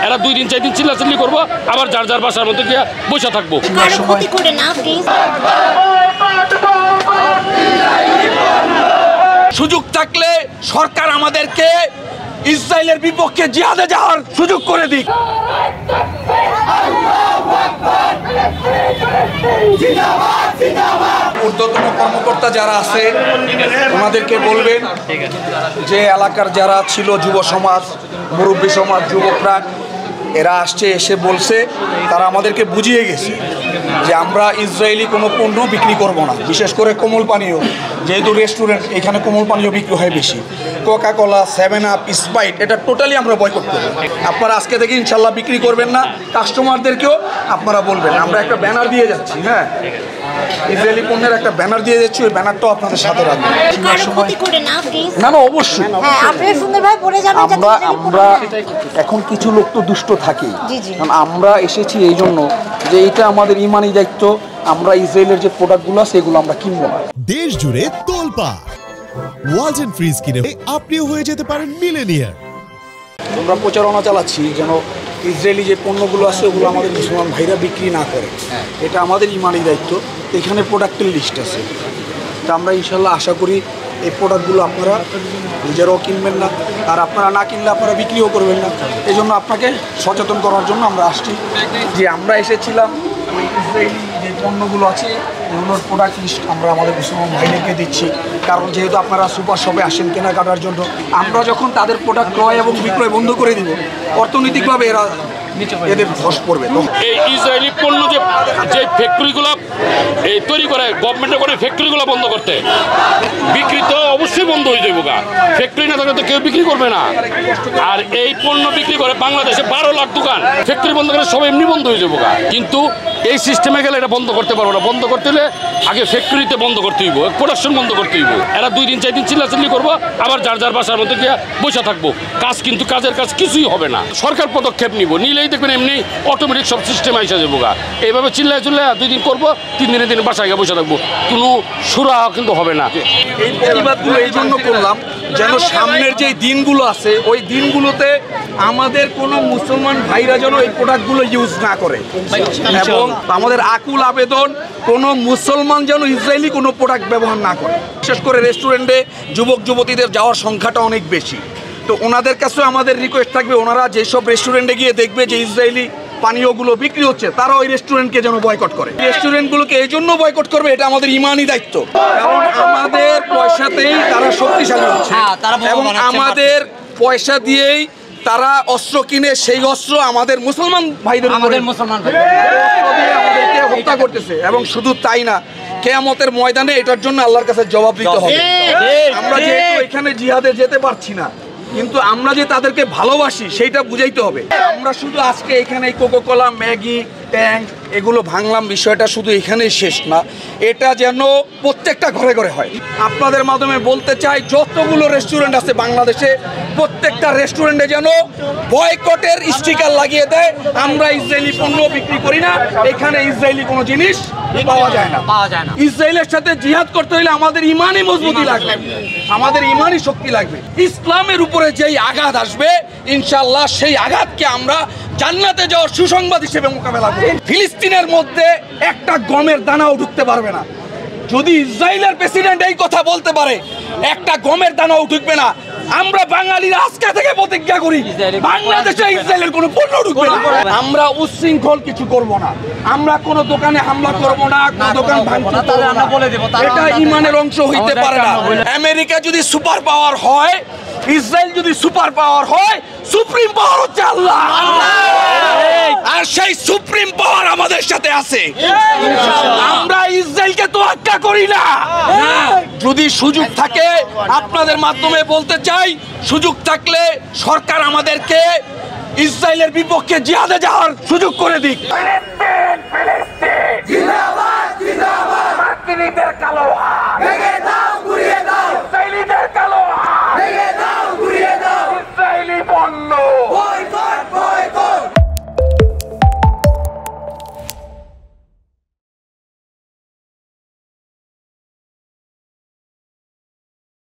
এরা 2 দিন 4 দিন চিল্লাচিল্লি করবো, আবার যার যার বাসার মধ্যে গিয়ে বসে থাকবো। সুযোগ থাকলে সরকার আমাদেরকে ইসরায়েলের বিপক্ষে জিহাদে যাওয়ার সুযোগ করে দিক। ঊর্ধ্বতন কর্মকর্তা যারা আছে ওনাদেরকে বলবেন যে এলাকার যারা ছিল যুব সমাজ, মুরব্বী সমাজ, যুবকরা এরা আসছে, এসে বলছে, তারা আমাদেরকে বুঝিয়ে গেছে যে আমরা ইসরায়েলি কোনো পণ্য বিক্রি করব না, বিশেষ করে কোমল পানীয়, যেহেতু রেস্টুরেন্ট এখানে কোমল পানীয় বিক্রি হয় বেশি, কোকা কোলা, 7 আপ, স্প্রাইট, এটা টোটালি আমরা বয়কট করব। আপনারা আজকে থেকে ইনশাল্লাহ বিক্রি করবেন না, কাস্টমারদেরকেও আপনারা বলবেন। আমরা একটা ব্যানার দিয়ে যাচ্ছি, হ্যাঁ, ইসরায়েলি পণ্যের একটা ব্যানার দিয়ে যাচ্ছি, ওই ব্যানারটাও আপনাদের সাথে রাখবেন। না না, অবশ্যই আমরা এখন কিছু লোক তো দুষ্ট থাকেই, কারণ আমরা এসেছি এই জন্য যে এটা আমাদের ইমানি দায়িত্ব, আমরা ইসরায়েলের যে প্রোডাক্টগুলো সেগুলো আমরা কিনবো না। দেশ জুড়ে তোলপাড় ওয়ালটন ফ্রিজ কিনে আপনিও হয়ে যেতে পারেন মিলেনিয়ার। আমরা প্রচারণা চালাচ্ছি যেন ইসরায়েলি যে পণ্যগুলো আছে ওগুলো আমাদের মুসলমান ভাইরা বিক্রি না করে, এটা আমাদের ইমানি দায়িত্ব। এখানে প্রোডাক্টের লিস্ট আছে, তা আমরা ইনশাল্লাহ আশা করি এই প্রোডাক্টগুলো আপনারা নিজেরাও কিনবেন না, আর আপনারা না কিনলে আপনারা বিক্রিও করবেন না। এই জন্য আপনাকে সচেতন করার জন্য আমরা আসছি, যে আমরা এসেছিলাম ওই ইসরায়েলি যে পণ্যগুলো আছে এগুলোর প্রোডাক্ট লিস্ট আমরা আমাদের মুসলমান ভাইদেরকে দিচ্ছি, কারণ যেহেতু আপনারা সুপার শপে আসেন কেনাকাটার জন্য, আমরা যখন তাদের প্রোডাক্ট ক্রয় এবং বিক্রয় বন্ধ করে দিব, অর্থনৈতিকভাবে এরা এদের ধস পড়বে। এই ইসরায়েলি পণ্য যে ফ্যাক্টরিগুলো এই তৈরি করে, গভর্নমেন্টের করে ফ্যাক্টরিগুলো বন্ধ করতে, বিক্রি তো অবশ্যই বন্ধ হয়ে যাবে। ফ্যাক্টরি না থাকলে তো কেউ বিক্রি করবে না। আর এই পণ্য বিক্রি করে বাংলাদেশে 12 লাখ দোকান, ফ্যাক্টরি বন্ধ করে সব এমনি বন্ধ হয়ে যাবে। কিন্তু এই সিস্টেমে গেলে এটা বন্ধ করতে পারবো না। বন্ধ করতে হলে আগে ফ্যাক্টরিতে বন্ধ করতে হইব, প্রোডাকশন বন্ধ করতে হইব। এরা 2 দিন 4 দিন চিল্লাচিল্লি করবো, আবার যার যার বাসার মধ্যে গিয়ে বসে থাকবো। কাজ কিন্তু কাজের কাজ কিছুই হবে না। সরকার পদক্ষেপ নিব, নিলেই দেখবেন এমনি অটোমেটিক সব সিস্টেম আইসা যাবো। এইভাবে চিল্লায় 2 দিন করবো, 3 দিনের দিন বাসায় গিয়ে বসে থাকবো, কোনো সুরা কিন্তু হবে না। এই প্রতিবাদগুলো এই জন্য করলাম যেন সামনের যে দিনগুলো আছে ওই দিনগুলোতে আমাদের কোনো মুসলমান ভাইরা যেন এই প্রোডাক্টগুলো ইউজ না করে, এবং আমাদের আকুল আবেদন কোনো মুসলমান যেন ইসরায়েলি কোনো প্রোডাক্ট ব্যবহার না করে। বিশেষ করে রেস্টুরেন্টে যুবক যুবতীদের যাওয়ার সংখ্যাটা অনেক বেশি, তো ওনাদের কাছেও আমাদের রিকোয়েস্ট থাকবে, ওনারা যেসব রেস্টুরেন্টে গিয়ে দেখবে যে ইসরায়েলি পানীয়গুলো বিক্রি হচ্ছে, তারা ওই রেস্টুরেন্টকে যেন বয়কট করে। রেস্টুরেন্টগুলোকে এই জন্য বয়কট করবে, এটা আমাদের ইমানি দায়িত্ব, কারণ আমাদের পয়সাতেই তারা শক্তিশালী হচ্ছে, এবং আমাদের পয়সা দিয়েই তারা অস্ত্র কিনে, সেই অস্ত্র আমাদের মুসলমান ভাইদের আমাদেরকে হত্যা করতেছে। এবং শুধু তাই না, কিয়ামতের ময়দানে এটার জন্য আল্লাহর কাছে জবাব দিতে হবে। আমরা যেহেতু এখানে জিহাদে যেতে পারছি না, কিন্তু আমরা যে তাদেরকে ভালোবাসি সেইটা বুঝাইতে হবে। আমরা শুধু আজকে এখানে কোকা কোলা, ম্যাগি, ট্যাং এগুলো ভাঙলাম, বিষয়টা শুধু এখানেই শেষ না, এটা যেন প্রত্যেকটা ঘরে ঘরে হয়। আপনাদের মাধ্যমে বলতে চাই, যতগুলো রেস্টুরেন্ট আছে বাংলাদেশে, প্রত্যেকটা রেস্টুরেন্টে যেন বয়কটের স্টিকার লাগিয়ে দেয়, আমরা ইসরায়েলি পণ্য বিক্রি করি না, এখানে ইসরায়েলি কোনো জিনিস পাওয়া যায় না। ইসরায়েলের সাথে জিহাদ করতে হলে আমাদের ইমানই মজবুতি লাগবে, আমাদের ইমানই শক্তি লাগবে। ইসলামের উপরে যেই আঘাত আসবে ইনশাআল্লাহ সেই আঘাতকে আমরা জান্নাতে যাওয়ার সুসংবাদ হিসেবে মোকাবেলা করব। ফিলিস্তিনের মধ্যে একটা গমের দানাও ঢুকতে পারবে না। যদি ইসরায়েলের প্রেসিডেন্ট এই কথা বলতে পারে একটা গমের দানাও ঢুকবে না, আমরা বাঙালিরা আজকে থেকে প্রতিজ্ঞা করি বাংলাদেশে ইসরায়েলের কোনো পণ্য ঢুকবে না। আমরা উচ্ছৃঙ্খল কিছু করব না, আমরা কোনো দোকানে হামলা করব না, কোনো দোকান ভাঙচুর করব না, এটা ইমানের অংশ হইতে পারে না। আমেরিকা যদি সুপার পাওয়ার হয়, ইসরায়েল যদি সুপার পাওয়ার হয়, সুপ্রিম পাওয়ার হচ্ছে আল্লাহ, আর সেই সুপ্রিম পাওয়ার আমাদের সাথে আছে। আমরা ইসরায়েলকে তোয়াক্কা করি না। যদি সুযোগ থাকে, আপনাদের মাধ্যমে বলতে চাই, সুযোগ থাকলে সরকার আমাদেরকে ইসরায়েলের বিপক্ষে জিহাদে যাওয়ার সুযোগ করে দিক। জিন্দাবাদ জিন্দাবাদ, কালো